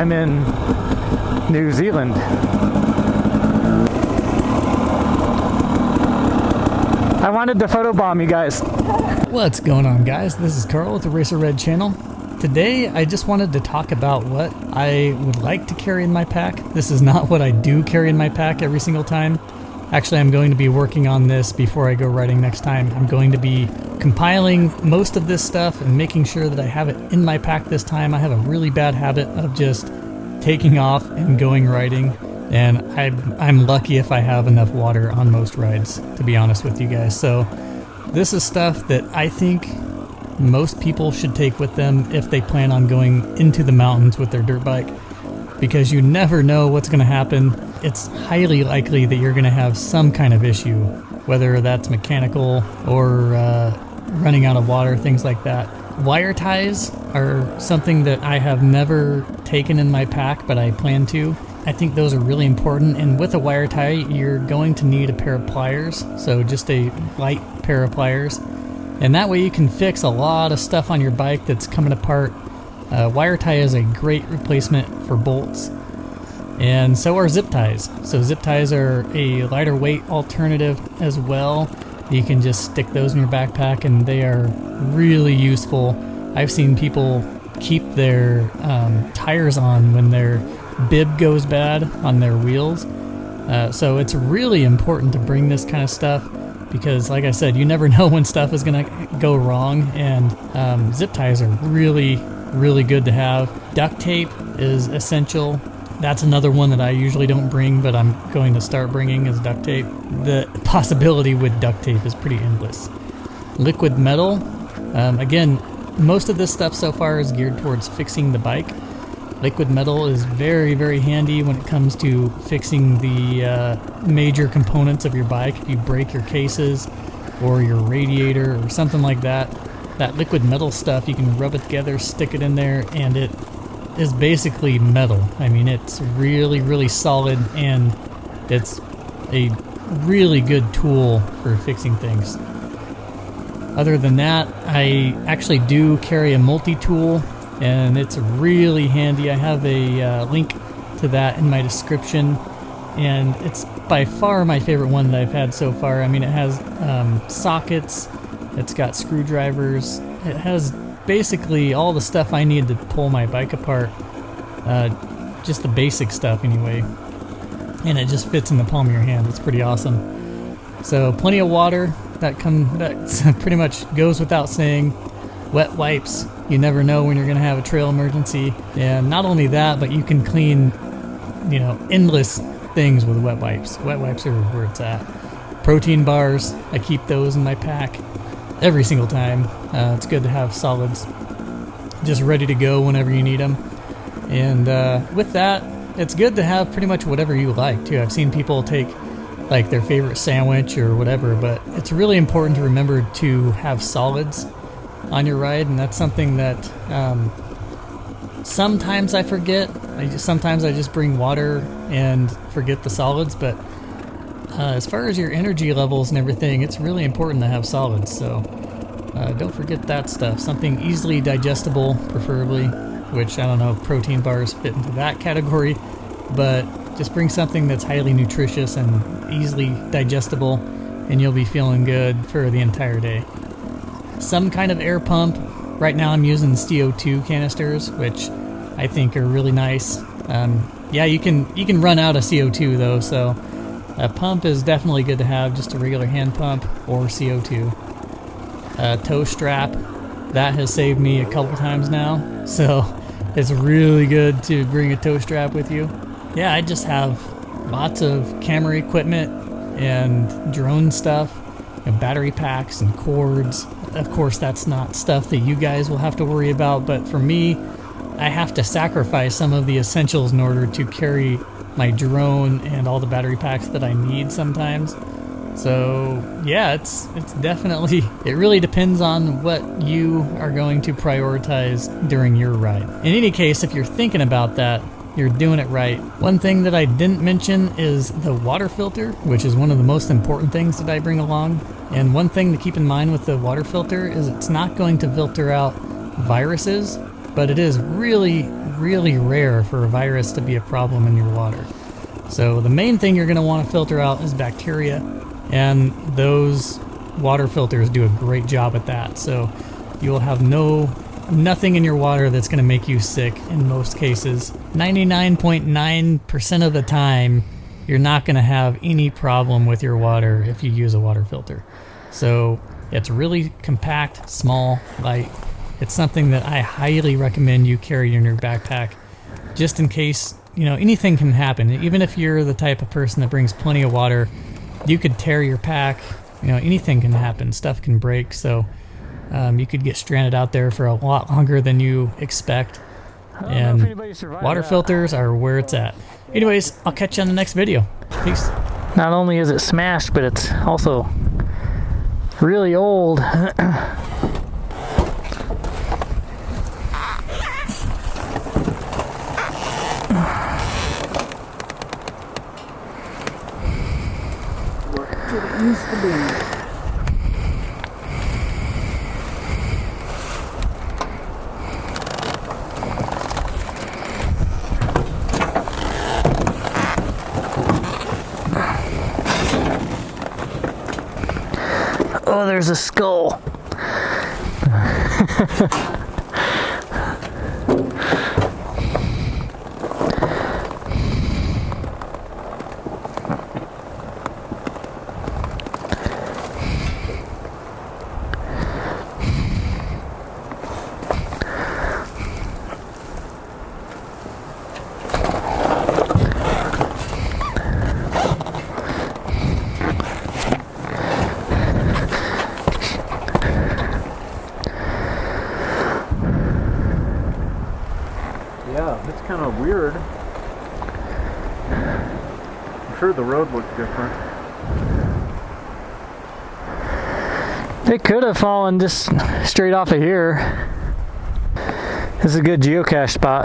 I'm in New Zealand. I wanted to photobomb you guys. What's going on, guys? This is Carl with the RacerRed channel. Today I just wanted to talk about what I would like to carry in my pack. This is not what I do carry in my pack every single time. Actually, I'm going to be working on this before I go riding next time. I'm going to be compiling most of this stuff and making sure that I have it in my pack this time. I have a really bad habit of just taking off and going riding, and I'm lucky if I have enough water on most rides, to be honest with you guys. So this is stuff that I think most people should take with them if they plan on going into the mountains with their dirt bike, because you never know what's going to happen. It's highly likely that you're going to have some kind of issue, whether that's mechanical or running out of water, things like that. Wire ties are something that I have never taken in my pack, but I plan to. I think those are really important, and with a wire tie, you're going to need a pair of pliers, so just a light pair of pliers. And that way you can fix a lot of stuff on your bike that's coming apart. Wire tie is a great replacement for bolts, and so are zip ties. So zip ties are a lighter weight alternative as well. You can just stick those in your backpack and they are really useful. I've seen people keep their tires on when their bib goes bad on their wheels. So it's really important to bring this kind of stuff, because like I said, you never know when stuff is going to go wrong, and zip ties are really good to have. Duct tape is essential. That's another one that I usually don't bring, but I'm going to start bringing, is duct tape. The possibility with duct tape is pretty endless. Liquid metal. Again, most of this stuff so far is geared towards fixing the bike. Liquid metal is very handy when it comes to fixing the major components of your bike. If you break your cases or your radiator or something like that, that liquid metal stuff, you can rub it together, stick it in there, and it is basically metal. I mean, it's really solid, and it's a really good tool for fixing things. Other than that, I actually do carry a multi-tool, and it's really handy. I have a link to that in my description, and it's by far my favorite one that I've had so far. I mean, it has sockets, it's got screwdrivers, it has basically all the stuff I need to pull my bike apart, just the basic stuff anyway, and it just fits in the palm of your hand. It's pretty awesome. So plenty of water, that pretty much goes without saying. Wet wipes, you never know when you're going to have a trail emergency, and not only that, but you can clean, endless things with wet wipes. Wet wipes are where it's at. Protein bars, I keep those in my pack every single time. It's good to have solids just ready to go whenever you need them. And with that, it's good to have pretty much whatever you like too. I've seen people take like their favorite sandwich or whatever, but it's really important to remember to have solids on your ride, and that's something that sometimes I forget. Sometimes I just bring water and forget the solids, but as far as your energy levels and everything, it's really important to have solids, so don't forget that stuff. Something easily digestible, preferably, which I don't know if protein bars fit into that category, but just bring something that's highly nutritious and easily digestible, and you'll be feeling good for the entire day. Some kind of air pump. Right now I'm using CO2 canisters, which I think are really nice. Yeah, you can run out of CO2 though, so a pump is definitely good to have, just a regular hand pump or CO2. Tow strap, that has saved me a couple times now, so it's really good to bring a tow strap with you. Yeah, I just have lots of camera equipment and drone stuff, battery packs and cords. Of course, that's not stuff that you guys will have to worry about, but for me, I have to sacrifice some of the essentials in order to carry my drone and all the battery packs that I need sometimes. So yeah, it's definitely, it really depends on what you are going to prioritize during your ride. In any case, if you're thinking about that, you're doing it right. One thing that I didn't mention is the water filter, which is one of the most important things that I bring along. And one thing to keep in mind with the water filter is it's not going to filter out viruses, but it is really really rare for a virus to be a problem in your water. So the main thing you're going to want to filter out is bacteria, and those water filters do a great job at that. So you'll have nothing in your water that's going to make you sick in most cases. 99.9% of the time, you're not going to have any problem with your water if you use a water filter. So it's really compact, small, light. It's something that I highly recommend you carry in your backpack, just in case, you know, anything can happen. Even if you're the type of person that brings plenty of water, you could tear your pack. You know, anything can happen. Stuff can break. So you could get stranded out there for a lot longer than you expect. And water filters are where it's at. Anyways, I'll catch you on the next video. Peace. Not only is it smashed, but it's also really old. It used to be. Oh, there's a skull. Yeah, it's kind of weird. I'm sure the road looks different. It could have fallen just straight off of here. This is a good geocache spot.